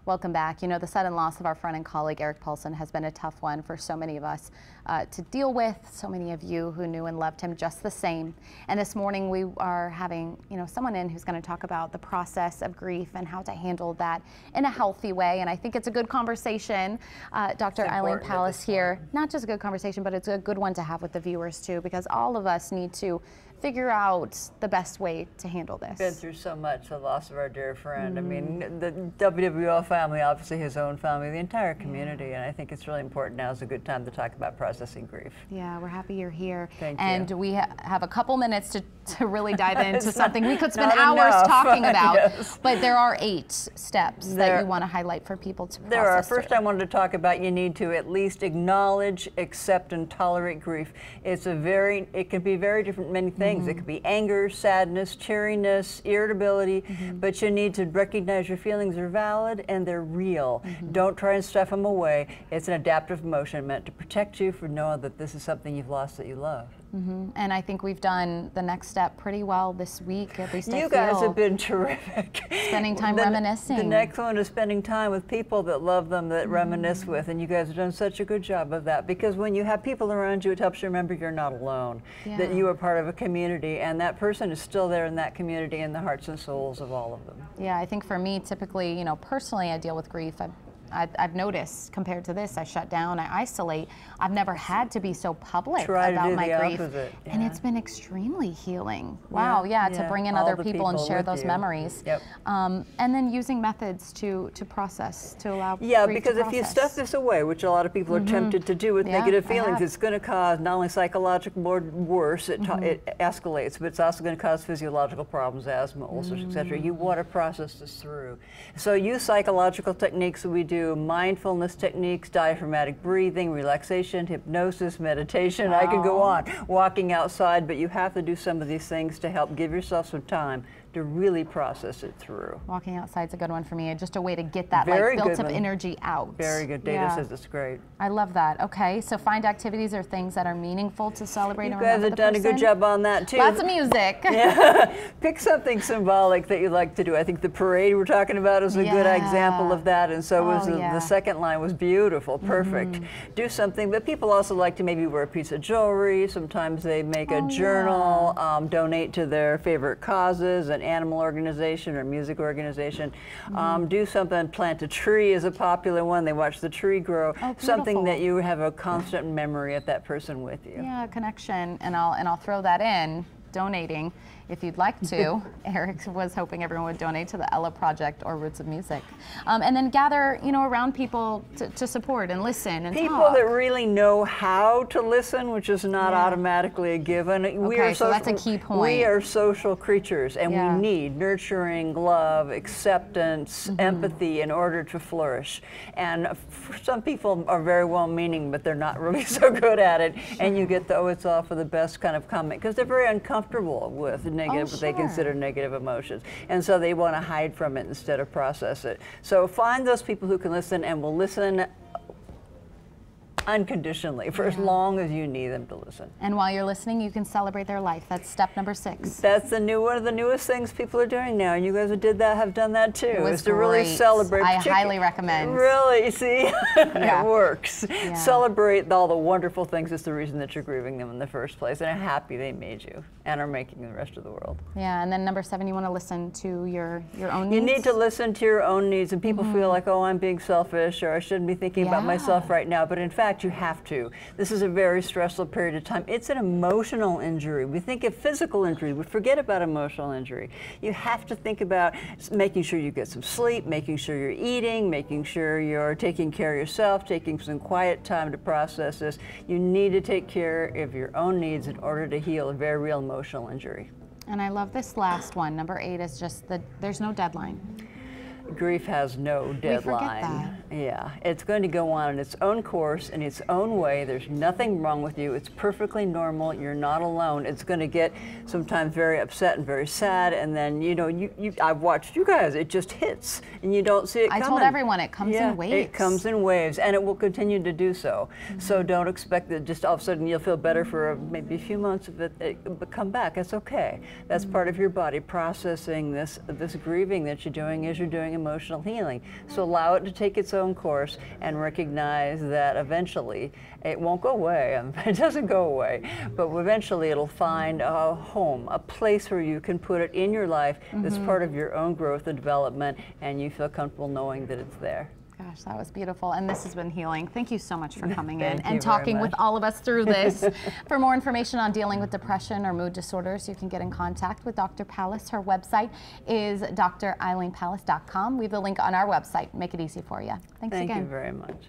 Welcome back. You know, the sudden loss of our friend and colleague Erik Paulson has been a tough one for so many of us to deal with, so many of you who knew and loved him just the same. And this morning we are having, someone in who's going to talk about the process of grief and how to handle that in a healthy way. And I think it's a good conversation. Dr. Eileen Pallas here, not just a good conversation, but it's a good one to have with the viewers too, because all of us need to figure out the best way to handle this. Been through so much, the loss of our dear friend. I mean, the WWL family, obviously his own family, the entire community, and I think it's really important. Now is a good time to talk about processing grief. Yeah, we're happy you're here. Thank you. And we have a couple minutes to really dive into something we could spend hours talking about. Yes. But there are 8 steps that you want to highlight for people to process. There are. First, I wanted to talk about you need to at least acknowledge, accept, and tolerate grief. It can be very different, many things. It could be anger, sadness, cheeriness, irritability, but you need to recognize your feelings are valid and they're real. Don't try and stuff them away. It's an adaptive emotion meant to protect you from knowing that this is something you've lost that you love. And I think we've done the next step pretty well this week, at least I feel. You guys have been terrific. Spending time reminiscing. The next one is spending time with people that love them, that reminisce with, and you guys have done such a good job of that, because when you have people around you, it helps you remember you're not alone, that you are part of a community, and that person is still there in that community in the hearts and souls of all of them. Yeah, I think for me, typically, personally, I deal with grief. I've noticed, compared to this, I shut down, I isolate. I've never had to be so public about my grief. And it's been extremely healing. Wow, to bring in other people and share those memories. And then using methods to process, to allow grief because to if you stuff this away, which a lot of people are tempted to do with negative feelings, it's going to cause not only psychological worse, it escalates, but it's also going to cause physiological problems, asthma, ulcers, etc. You want to process this through. So use psychological techniques that we do. Mindfulness techniques, diaphragmatic breathing, relaxation, hypnosis, meditation. I could go on. Walking outside, but you have to do some of these things to help give yourself some time to really process it through. Walking outside's a good one for me. Just a way to get that built-up energy out. Very good. Data says it's great. I love that. Okay, so find activities or things that are meaningful to celebrate and remember the person. You guys have done a good job on that too. Lots of music. Pick something symbolic that you like to do. I think the parade we're talking about is a good example of that, and so was the second line was beautiful, perfect. Do something, but people also like to maybe wear a piece of jewelry. Sometimes they make a journal, donate to their favorite causes, an animal organization or music organization. Do something, plant a tree is a popular one. They watch the tree grow. Something that you have a constant memory of that person with you. Yeah, connection, and I'll throw that in, donating. If you'd like to. Erik was hoping everyone would donate to the Ella Project or Roots of Music. And then gather, around people to support and listen and people talk. That really know how to listen, which is not automatically a given. So that's a key point. We are social creatures, and we need nurturing, love, acceptance, empathy in order to flourish. And some people are very well-meaning, but they're not really so good at it. And you get the, oh, it's all for the best kind of comment, because they're very uncomfortable with negative, what they consider negative emotions. And so they want to hide from it instead of process it. So find those people who can listen and will listen unconditionally for as long as you need them to listen. And while you're listening, you can celebrate their life. That's step number 6. That's one of the newest things people are doing now, and you guys who did that have done that too. It was to really celebrate. I highly recommend. Really, see, it works. Celebrate all the wonderful things. It's the reason that you're grieving them in the first place, and are happy they made you and are making the rest of the world. Yeah, and then number 7, you want to listen to your own needs. You need to listen to your own needs, and people feel like, oh, I'm being selfish, or I shouldn't be thinking about myself right now, but in fact, you have to. This is a very stressful period of time. It's an emotional injury. We think of physical injury, we forget about emotional injury. You have to think about making sure you get some sleep, making sure you're eating, making sure you're taking care of yourself, taking some quiet time to process this. You need to take care of your own needs in order to heal a very real emotional injury. And I love this last one. Number 8 is just there's no deadline. Grief has no deadline. We forget that. Yeah, it's going to go on in its own course, in its own way. There's nothing wrong with you. It's perfectly normal. You're not alone. It's going to get sometimes very upset and very sad, and then, I've watched you guys, it just hits, and you don't see it coming. I told everyone it comes in waves. It comes in waves, and it will continue to do so. So don't expect that just all of a sudden you'll feel better for maybe a few months of it, but come back. It's okay. That's part of your body processing this grieving that you're doing as you're doing emotional healing. So allow it to take its own course and recognize that eventually it won't go away. It doesn't go away, but eventually it'll find a home, a place where you can put it in your life that's part of your own growth and development, and you feel comfortable knowing that it's there. Gosh, that was beautiful, and this has been healing. Thank you so much for coming in and you talking with all of us through this. For more information on dealing with depression or mood disorders, you can get in contact with Dr. Pallas. Her website is drEileenPallas.com. We have the link on our website. Make it easy for you. Thanks again. Thank you very much.